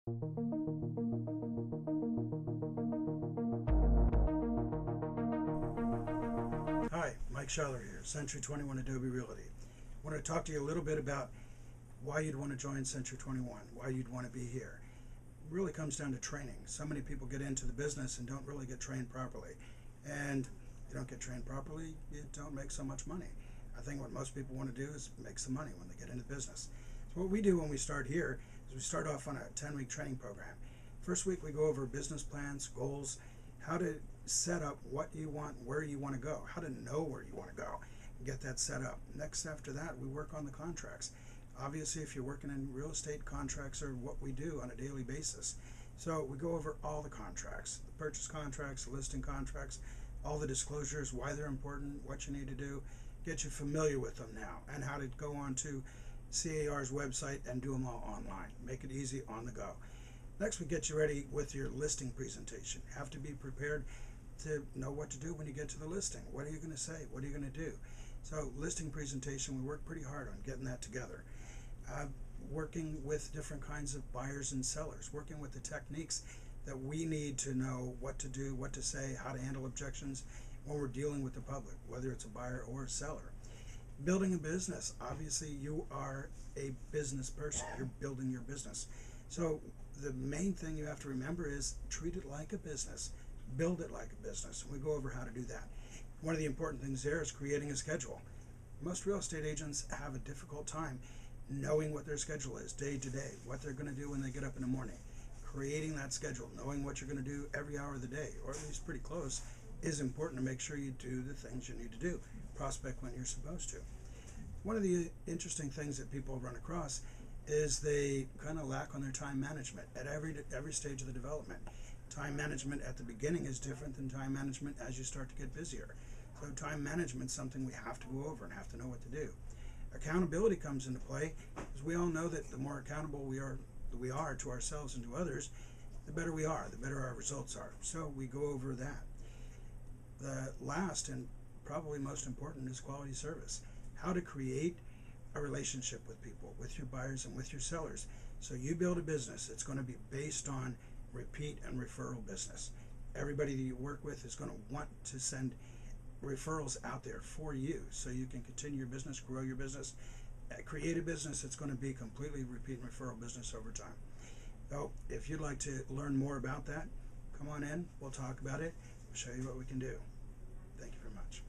Hi, Mike Schaller here, Century 21 Adobe Realty. I want to talk to you a little bit about why you'd want to join Century 21, why you'd want to be here. It really comes down to training. So many people get into the business and don't really get trained properly. And if you don't get trained properly, you don't make so much money. I think what most people want to do is make some money when they get into business. So what we do when we start here is we start off on a 10-week training program. First week we go over business plans, goals, how to set up what you want, where you want to go, how to know where you want to go, get that set up. Next, after that, we work on the contracts. Obviously, if you're working in real estate, contracts are what we do on a daily basis. So we go over all the contracts, the purchase contracts, the listing contracts, all the disclosures, why they're important, what you need to do, get you familiar with them now, and how to go on to CAR's website and do them all online. Make it easy on the go. Next, we get you ready with your listing presentation. You have to be prepared to know what to do when you get to the listing. What are you going to say? What are you going to do? So listing presentation, we work pretty hard on getting that together. Working with different kinds of buyers and sellers, working with the techniques that we need to know what to do, what to say, how to handle objections when we're dealing with the public, whether it's a buyer or a seller. Building a business, obviously you are a business person, you're building your business. So the main thing you have to remember is treat it like a business, build it like a business. We go over how to do that. One of the important things there is creating a schedule. Most real estate agents have a difficult time knowing what their schedule is day to day, what they're going to do when they get up in the morning. Creating that schedule, knowing what you're going to do every hour of the day, or at least pretty close, is important to make sure you do the things you need to do. Prospect when you're supposed to. One of the interesting things that people run across is they kind of lack on their time management at every stage of the development. Time management at the beginning is different than time management as you start to get busier. So time management is something we have to go over and have to know what to do. Accountability comes into play, because we all know that the more accountable we are to ourselves and to others, the better we are, the better our results are. So we go over that. The last and probably most important is quality service. How to create a relationship with people, with your buyers and with your sellers. So you build a business, it's going to be based on repeat and referral business. Everybody that you work with is going to want to send referrals out there for you so you can continue your business, grow your business, create a business that's going to be completely repeat and referral business over time. So if you'd like to learn more about that, come on in, we'll talk about it, we'll show you what we can do. Thank you very much.